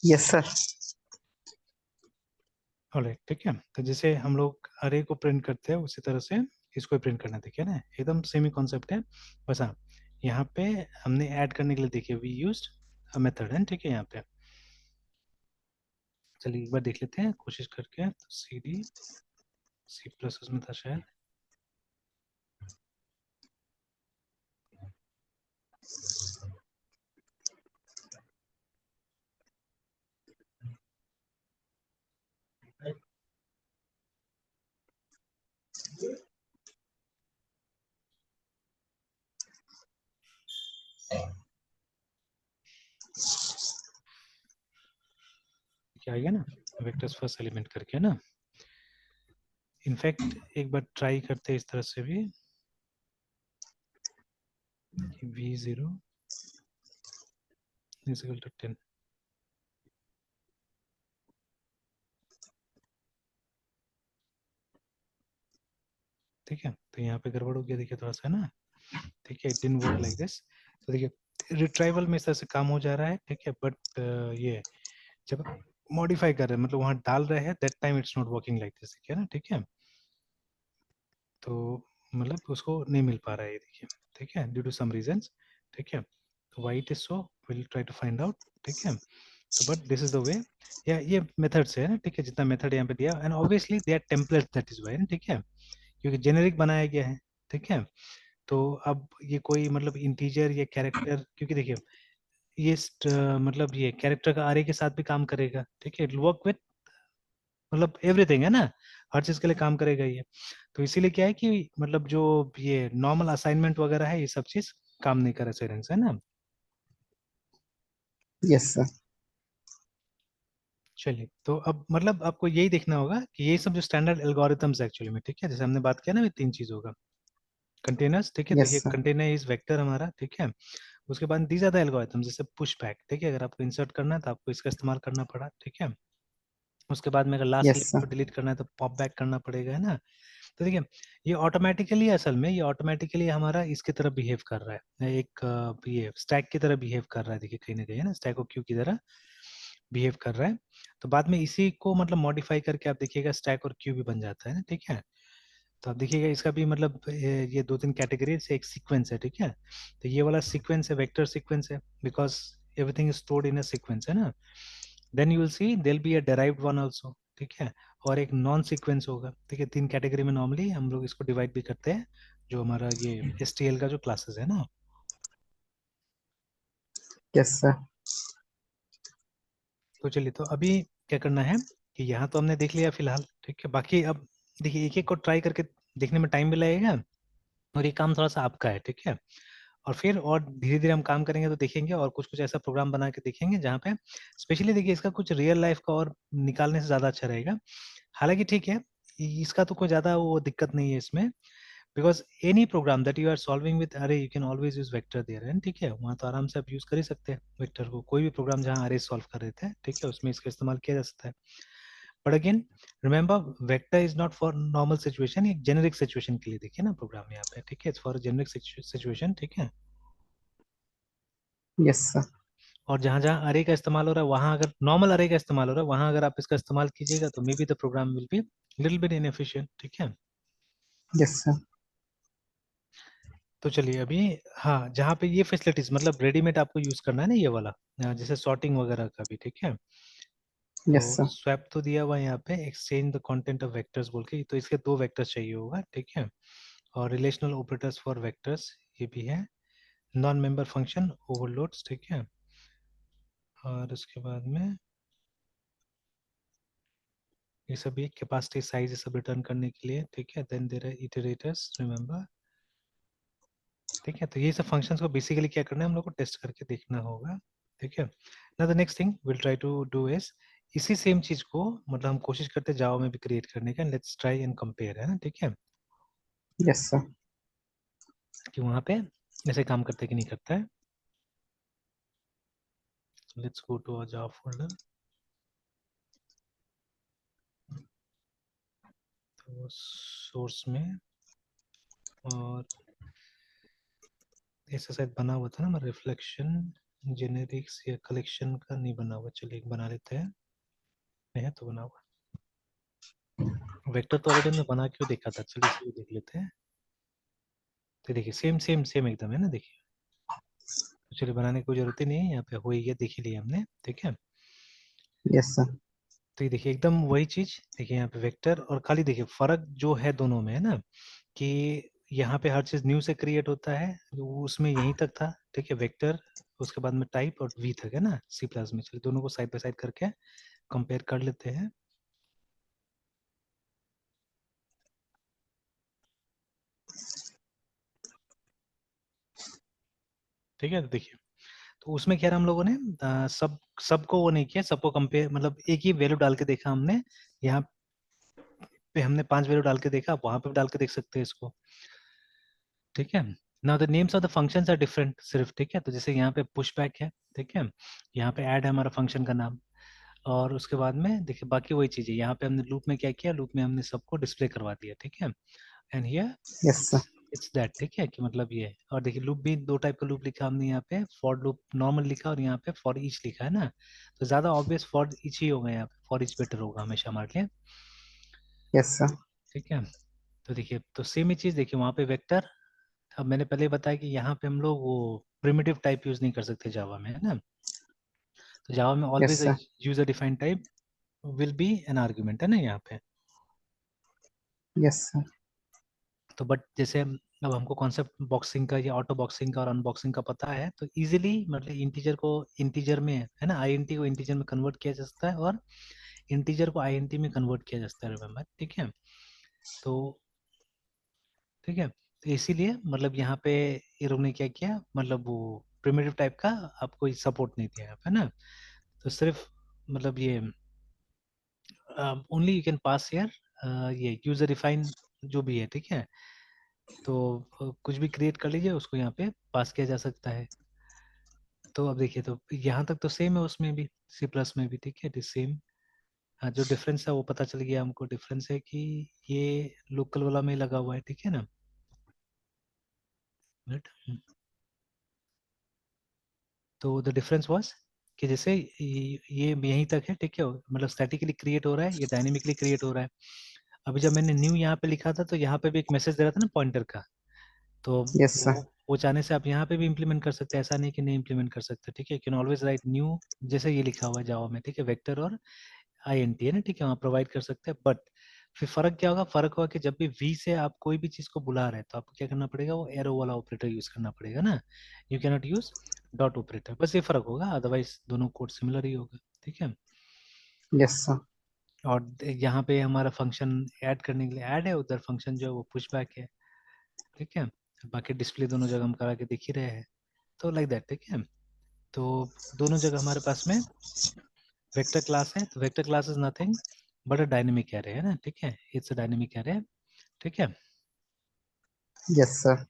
Yes sir. Alright, ठीक है। तो जैसे हम लोग अरे को प्रिंट करते हैं उसी तरह से इसको प्रिंट करना, देखिए ना, एकदम सेम ही कॉन्सेप्ट है। बस हाँ, यहाँ पे हमने ऐड करने के लिए देखिए वी यूज्ड अ मेथड है, ठीक है। यहाँ पे चलिए एक बार देख लेते हैं कोशिश करके। तो सी डी सी प्लस उसमें था शायद। क्या आ गया ना, वेक्टर्स फर्स्ट एलिमेंट करके, है ना। इनफैक्ट एक बार ट्राई करते हैं इस तरह से भी, v0 is equal to 10। ठीक है, तो यहाँ पे गड़बड़ हो गया, देखिए थोड़ा सा ना, ठीक है, it didn't work like this. तो देखिए रिट्राइवल में इस तरह से काम हो जा रहा है, ठीक है, बट ये जब मॉडिफाई कर रहे हैं, मतलब वहां डाल रहे हैं, that time it's not working like this, देखिए ना, ठीक है। तो मतलब उसको नहीं मिल पा रहा है ये, देखिए, ठीक है, ड्यू टू सम रीजंस, ठीक है। तो why it is so, will try to find out, ठीक है। तो but this is the way, या ये मेथड से है ना, ठीक है, जितना मेथड यहाँ पे दिया, and obviously they are template, that is why, ठीक है, क्योंकि जेनेरिक बनाया गया है, ठीक है। तो अब ये कोई मतलब इंटीजर या कैरेक्टर, क्योंकि देखिए ये मतलब ये कैरेक्टर का आरे के साथ भी काम करेगा, ठीक है, इट वर्क विद मतलब एवरीथिंग, है ना, हर चीज के लिए काम करेगा ये। तो इसीलिए क्या है कि मतलब जो ये नॉर्मल असाइनमेंट वगैरह है, ये सब चीज काम नहीं करे सही ढंग से, है ना। Yes sir. चलिए, तो अब मतलब आपको यही देखना होगा कि ये सब जो स्टैंडर्ड एल्गोरिथम्स एक्चुअली में, ठीक है, जैसे हमने बात किया ना, ये तीन चीजों का, कंटेनर्स, ठीक है, यस देखिए सर। कंटेनर इज वेक्टर हमारा, ठीक है। उसके बाद दीज आर द एल्गोरिथम, जैसे पुश बैक, ठीक है, अगर आपको इंसर्ट करना है तो आपको इसका इस्तेमाल करना पड़ा, ठीक है। उसके बाद में अगर लास्ट यस एलिमेंट सर। को डिलीट करना है तो पॉप बैक करना पड़ेगा, है ना। तो देखिए ये ऑटोमेटिकली, असल में ये ऑटोमेटिकली हमारा इसकी तरह बिहेव कर रहा है, एक ये स्टैक की तरह बिहेव कर रहा है, देखिए कहीं ना कहीं, है ना, स्टैक और क्यू की तरह बिहेव कर रहा है। तो बाद में इसी को मतलब मॉडिफाई करके आप देखिएगा स्टैक और क्यू भी बन जाता है ना, ठीक है। तो आप देखिएगा इसका भी मतलब ये दो तीन कैटेगरी से एक सीक्वेंस है, ठीक है। तो ये वाला सीक्वेंस है, वेक्टर सीक्वेंस है, because everything is stored in a sequence, है ना। Then you will see there be a derived one also, ठीक है, और एक नॉन सीक्वेंस होगा, ठीक है। तीन कैटेगरी में नॉर्मली हम लोग इसको डिवाइड भी करते हैं, जो हमारा ये STL का जो क्लासेस है ना। Yes sir. तो चलिए, तो अभी क्या करना है कि यहाँ तो हमने देख लिया फिलहाल, ठीक है। बाकी अब देखिए एक एक को ट्राई करके देखने में टाइम भी लगेगा, और ये काम थोड़ा सा आपका है, ठीक है। और फिर और धीरे धीरे हम काम करेंगे तो देखेंगे, और कुछ कुछ ऐसा प्रोग्राम बना के देखेंगे जहाँ पे स्पेशली देखिए इसका कुछ रियल लाइफ का और निकालने से ज़्यादा अच्छा रहेगा। हालांकि ठीक है, इसका तो कोई ज़्यादा वो दिक्कत नहीं है इसमें, because any program that you are solving with array you can always use vector there, है, ठीक है। वहाँ तो आराम से आप यूज कर ही सकते हैं वेक्टर को, कोई भी प्रोग्राम जहाँ अरे सॉल्व कर रहे थे, ठीक है, उसमें इसका इस्तेमाल किया जा सकता है। But again remember, vector is not for normal situation, एक जेनेरिक सिचुएशन के लिए देखिए ना प्रोग्राम यहाँ पे, ठीक है, इट्स फॉर जेनेरिक सिचुएशन, ठीक है। Yes sir. और जहां जहां अरे का इस्तेमाल हो रहा है, वहां अगर नॉर्मल अरे का इस्तेमाल हो रहा है, वहां अगर आप इसका इस्तेमाल कीजिएगा तो may be the program will be little bit inefficient, ठीक है। Yes sir. तो चलिए अभी, हाँ, जहाँ पे ये फैसिलिटीज मतलब रेडीमेड आपको यूज करना है ना, ये वाला जैसे सॉर्टिंग वगैरह का भी, ठीक है। तो यस सर। स्वैप तो दिया हुआ है यहाँ पे, exchange the content of vectors बोल के, तो इसके दो वेक्टर्स चाहिए होगा, ठीक है। और रिलेशनल ऑपरेटर्स फॉर वेक्टर्स ये भी है, नॉन मेंबर फंक्शन ओवरलोड्स, ठीक है। और उसके बाद में ये सब ये कैपेसिटी साइज ये सब रिटर्न करने के लिए, ठीक है। देन देयर आर इटरेटर्स, रिमेंबर, ठीक है। तो ये सब फंक्शंस को बेसिकली क्या करना है, हम लोग को टेस्ट करके देखना होगा, ठीक है। ना the next thing will try to do is इसी सेम चीज को मतलब हम कोशिश करते हैं जावा में भी क्रिएट करने का, लेट्स ट्राई एंड कंपेयर, है ना, ठीक है, यस सर। कि वहाँ पे ऐसे काम करते कि नहीं करता है। Let's go to Java folder. तो सोर्स में, और ऐसा शायद बना हुआ था ना, रिफ्लेक्शन जेनेरिक्स या कलेक्शन का नहीं बना हुआ, चलिए एक बना लेते हैं, नहीं है तो बना हुआ। वेक्टर तो ऑलरेडी हमने बना क्यों देखा था, चलिए इसे भी देख लेते हैं। तो देखिए सेम सेम सेम एकदम है ना, देखिए तो चलिए बनाने की कोई जरूरत ही नहीं है, यहाँ पे हो ही गया, देख ही लिया हमने, ठीक है। Yes sir. तो ये देखिए एकदम वही चीज, देखिए यहाँ पे वेक्टर और खाली देखिए फर्क जो है दोनों में है ना, कि यहाँ पे हर चीज न्यू से क्रिएट होता है, वो उसमें यहीं तक था, ठीक है, वेक्टर, उसके बाद में टाइप और वी तक है ना सी प्लस में। चलिए दोनों को साइड बाय साइड करके कंपेयर कर लेते हैं। ठीक है, तो देखिए तो उसमें क्या हम लोगों ने सबको वो नहीं किया, सबको कंपेयर मतलब एक ही वैल्यू डाल के देखा हमने। यहाँ पे हमने 5 वैल्यू डाल के देखा, आप वहां पे भी डाल के देख सकते हैं इसको, ठीक है। Now the names of the functions are different सिर्फ, ठीक है। तो जैसे यहाँ पे पुश बैक है, ठीक है, यहाँ पे ऐड है हमारा फंक्शन का नाम, और उसके बाद में देखिए बाकी वही चीज है, यहाँ पे हमने लूप में क्या किया, लूप में हमने सबको डिस्प्ले करवा दिया, ठीक है। And here yes sir. It's that, ठीक है, कि मतलब ये है। और देखिए लूप भी दो टाइप का लूप लिखा हमने, यहाँ पे फॉर लूप नॉर्मल लिखा और यहाँ पे फॉर ईच लिखा है ना, तो ज्यादा ऑब्वियस फॉर ईच ही होगा, यहाँ पे फॉर ईच बेटर होगा हमेशा हमारे लिए, यस सर। ठीक है। तो देखिए तो सेम ही चीज देखिए वहाँ पे वेक्टर, अब मैंने पहले ही बताया कि यहाँ पे हम लोग वो प्रिमिटिव टाइप यूज नहीं कर सकते जावा में, है ना। तो जावा में yes always sir. User defined type will be an argument, है ना यहाँ पे। Yes sir. तो बट जैसे अब हमको कॉन्सेप्ट बॉक्सिंग का या ऑटो बॉक्सिंग का और अनबॉक्सिंग का पता है, तो इजीली मतलब इंटीजर को इंटीजर में, है ना, आईएनटी को इंटीजर में कन्वर्ट किया जा सकता है और इंटीजर को आईएनटी में कन्वर्ट किया जा सकता है, रिमेम्बर, ठीक है। तो ठीक है, तो इसीलिए मतलब यहाँ पे ये लोग ने क्या किया, मतलब वो प्रिमिटिव टाइप का आपको सपोर्ट नहीं दिया है ना। तो सिर्फ मतलब ये only you can pass here ये यूजर डिफाइन जो भी है, ठीक है। तो कुछ भी क्रिएट कर लीजिए, उसको यहाँ पे पास किया जा सकता है। तो अब देखिए तो यहाँ तक तो सेम है, उसमें भी सी प्लस में भी, ठीक है, सेम। हाँ, जो डिफरेंस है वो पता चल गया हमको, डिफरेंस है कि ये लोकल वाला में लगा हुआ है, ठीक है ना। Right? तो द डिफरेंस वाज कि जैसे ये यहीं तक है, ठीक है, मतलब स्टैटिकली क्रिएट हो रहा है, ये डायनेमिकली क्रिएट हो रहा है। अभी जब मैंने न्यू यहाँ पे लिखा था, तो यहाँ पे भी एक मैसेज दे रहा था ना पॉइंटर का, तो यस सर। वो चाहने से आप यहाँ पे भी इम्प्लीमेंट कर सकते हैं, ऐसा नहीं कि नहीं इम्प्लीमेंट कर सकते, ठीक है। कैन ऑलवेज राइट न्यू, जैसे ये लिखा हुआ है जावा में, ठीक है, वेक्टर और आईएनटी है ना, ठीक है, वहाँ प्रोवाइड कर सकते हैं। बट फिर फर्क क्या होगा, फर्क होगा कि जब भी वी से आप कोई भी चीज को बुला रहे हैं, तो आपको क्या करना पड़ेगा, वो एरो वाला ऑपरेटर यूज करना पड़ेगा ना, you can not use dot operator, बस ये फर्क होगा, अदरवाइज दोनों कोड सिमिलर ही होगा, ठीक है। Yes sir. और यहाँ पे हमारा फंक्शन ऐड करने के लिए ऐड है, उधर फंक्शन जो है वो पुश बैक है, ठीक है। बाकी डिस्प्ले दोनों जगह हम करा के देख ही रहे हैं, तो लाइक दैट, ठीक है। तो दोनों जगह हमारे पास में वेक्टर क्लास है, तो vector class is nothing but a dynamic array, है ना, ठीक है, इट्स अ डायनेमिक एरे, ठीक है। Yes sir.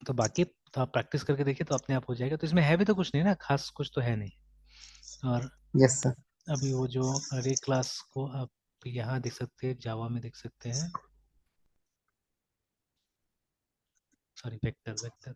तो बाकी तो आप प्रैक्टिस करके देखिए तो अपने आप हो जाएगा, तो इसमें है भी तो कुछ नहीं ना, खास कुछ तो है नहीं। और यस सर। अभी वो जो अरे क्लास को आप यहाँ देख सकते हैं, जावा में देख सकते हैं, सॉरी वेक्टर वेक्टर,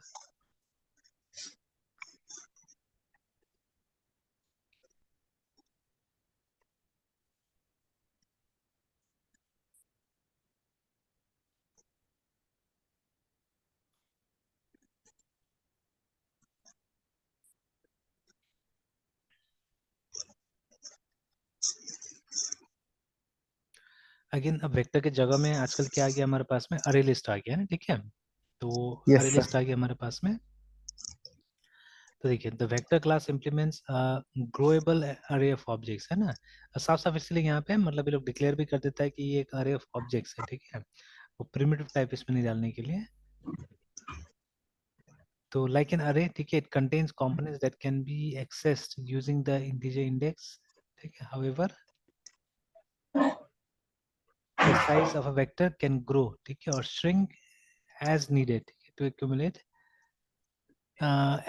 अगेन अब वेक्टर के जगह में आजकल क्या आ गया हमारे पास में, अरे लिस्ट आ गया है ना, ठीक है। तो अरे यस सर। लिस्ट आ गया हमारे पास में। तो देखिए द वेक्टर क्लास इम्प्लीमेंट्स ग्रोएबल अरे ऑफ ऑब्जेक्ट्स, है ना। साफ साफ इसलिए यहाँ पे मतलब ये लोग डिक्लेयर भी कर देता है कि ये एक अरे ऑफ ऑब्जेक्ट्स है, ठीक है, वो प्रिमिटिव टाइप इसमें नहीं डालने के लिए। तो लाइक एन अरे, ठीक है, it contains components that can be accessed using the integer index, ठीक है। However the size of a vector can grow, ठीक है, और shrink as needed to accumulate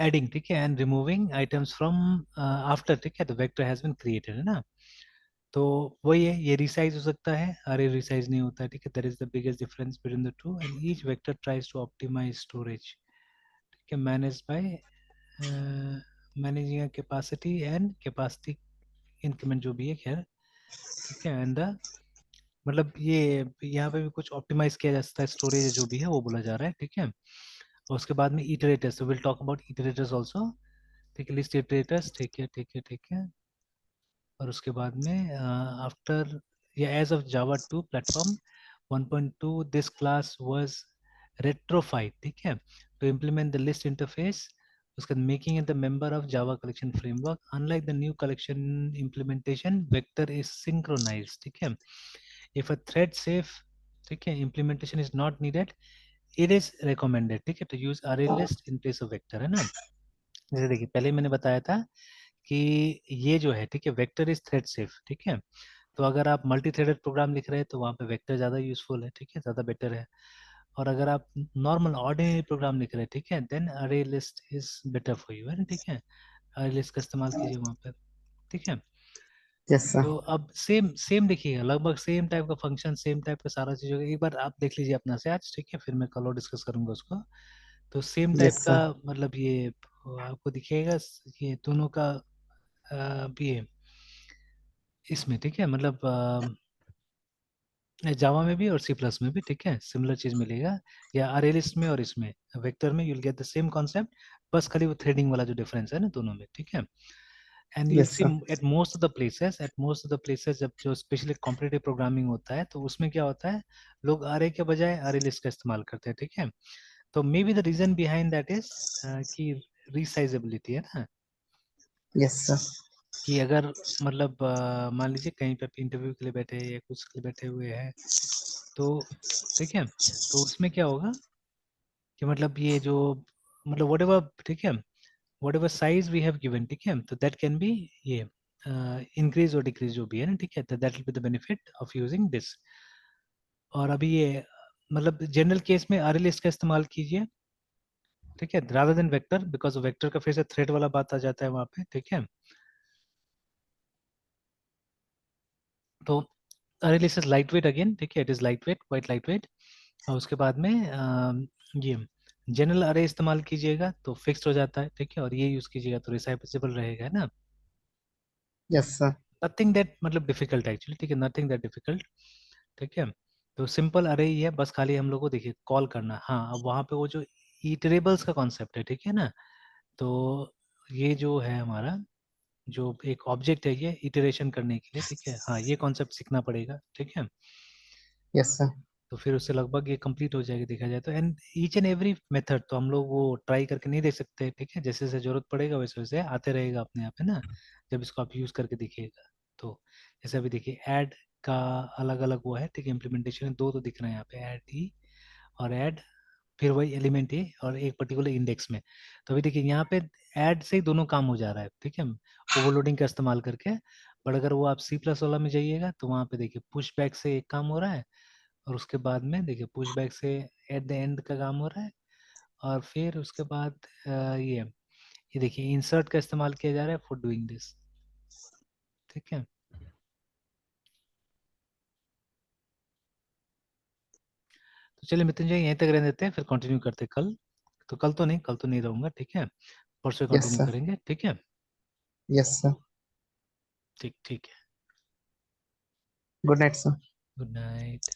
adding, ठीक है, and removing items from after, ठीक है, the vector has been created, है ना। तो वही है, ये रिसाइज हो सकता है, अरे रिसाइज नहीं होता है, ठीक है, that is the biggest difference between the two, and each vector tries to optimise storage, ठीक है, manage by managing capacity and capacity increment जो भी है, खैर ठीक है। एंड द मतलब ये यहाँ पे भी कुछ ऑप्टिमाइज किया जा सकता है, स्टोरेज जो भी है वो बोला जा रहा है, ठीक है। और उसके बाद में इटरेटर्स, विल टॉक अबाउट इटरेटर्स आल्सो, ठीक है, लिस्ट इटरेटर्स, ठीक है ठीक है ठीक है। और उसके बाद में आफ्टर या as of Java 2 platform 1.2 this class was retrofitted, ठीक है, to implement the list interface, उसके बाद making it the member of Java collection framework, unlike the new collection implementation vector is synchronized, ठीक है। इफ अ थ्रेड सेफ, ठीक है, implementation is not needed, it is recommended, ठीक है, to use array list in place of vector, है ना। जैसे देखिए पहले मैंने बताया था कि ये जो है, ठीक है, वेक्टर इज थ्रेड सेफ, ठीक है। तो अगर आप मल्टी थ्रेडेड प्रोग्राम लिख रहे हैं तो वहाँ पे वेक्टर ज़्यादा यूजफुल है, ठीक है, ज़्यादा बेटर है। और अगर आप नॉर्मल ऑर्डिनरी प्रोग्राम लिख रहे हैं, ठीक है, देन अरे list is better for you, है ना, ठीक है। अरे लिस्ट का इस्तेमाल कीजिए वहाँ पे, ठीक है। Yes sir. तो अब सेम सेम देखिएगा, लगभग सेम टाइप का फंक्शन, सेम टाइप का सारा चीज़ होगा। एक बार आप देख लीजिए अपना से आज, ठीक है, फिर मैं कल और डिस्कस करूंगा उसको। तो सेम टाइप यस का सर। मतलब ये आपको दिखेगा, ये दोनों का ये इसमें, ठीक है, मतलब जावा में भी और सी प्लस में भी, ठीक है, सिमिलर चीज मिलेगा। या अरे लिस्ट में और इसमें वेक्टर में, you'll get the same concept, बस खाली वो थ्रेडिंग वाला जो डिफरेंस है ना दोनों में, ठीक है। And you'll yes see sir. At most of the places जब जो स्पेशली कॉम्पिटिटिव प्रोग्रामिंग होता है तो उसमें क्या होता है, लोग अरे के बजाय अरे लिस्ट का इस्तेमाल करते हैं, ठीक है। तो may be the reason behind that is कि रिसाइजेबिलिटी, है ना। Yes sir. कि अगर मतलब मान लीजिए कहीं पे इंटरव्यू के लिए बैठे हैं या कुछ के लिए बैठे हुए हैं, तो ठीक है, तो उसमें क्या होगा कि मतलब ये जो मतलब वट एवर, ठीक है, whatever size we have given, ठीक है, तो दैट कैन बी ये इंक्रीज और डिक्रीज जो भी है ना, ठीक है, तो that will be the benefit of using this. और अभी ये मतलब जनरल केस में अरे लिस्ट का इस्तेमाल कीजिए, ठीक है, rather than vector, because vector का फिर से थ्रेड वाला बात आ जाता है वहां पे, ठीक है। तो अरे list is light weight again, ठीक है, it is light weight, quite light weight. और उसके बाद में ये जनरल अरे इस्तेमाल कीजिएगा तो फिक्स्ड हो जाता है, ठीक है, और ये यूज कीजिएगा तो रिसाइजेबल रहेगा, है ना। Yes sir. नथिंग दैट मतलब डिफिकल्ट एक्चुअली, ठीक है, नथिंग दैट डिफिकल्ट, ठीक है। तो सिंपल अरे ही है, बस खाली हम लोग को देखिए कॉल करना। हाँ, अब वहाँ पे वो जो इटरेबल्स का कॉन्सेप्ट है, ठीक है ना, तो ये जो है हमारा जो एक ऑब्जेक्ट है ये इटरेशन करने के लिए, ठीक है, हाँ, ये कॉन्सेप्ट सीखना पड़ेगा, ठीक है। Yes sir. तो फिर उससे लगभग ये कंप्लीट हो जाएगी देखा जाए तो। And each and every method तो हम लोग वो ट्राई करके नहीं देख सकते, ठीक है, जैसे जैसे जरूरत पड़ेगा वैसे वैसे आते रहेगा अपने आप, है ना, जब इसको आप यूज करके देखिएगा तो। जैसे अभी देखिए ऐड का अलग अलग वो है, ठीक है, इम्प्लीमेंटेशन दो तो दिख रहे हैं यहाँ पे, ऐड ई और ऐड, फिर वही एलिमेंट ए और एक पर्टिकुलर इंडेक्स में। तो अभी देखिए यहाँ पे ऐड से ही दोनों काम हो जा रहा है, ठीक है, ओवरलोडिंग का इस्तेमाल करके। बट अगर वो आप सी प्लस वाला में जाइएगा तो वहाँ पे देखिए पुश बैक से एक काम हो रहा है, और उसके बाद में देखिए पुश बैक से एट द एंड का काम हो रहा है। और फिर उसके बाद ये देखिए इंसर्ट का इस्तेमाल किया जा रहा है फॉर डूइंग दिस, ठीक है। तो चलिए मृत्युंजय यहीं तक रहने देते हैं, फिर कंटिन्यू करते हैं कल। तो कल तो नहीं रहूंगा, ठीक है, परसों यस कंटिन्यू सर। करेंगे, ठीक है। Yes sir. ठीक ठीक है। Good night sir. Good night.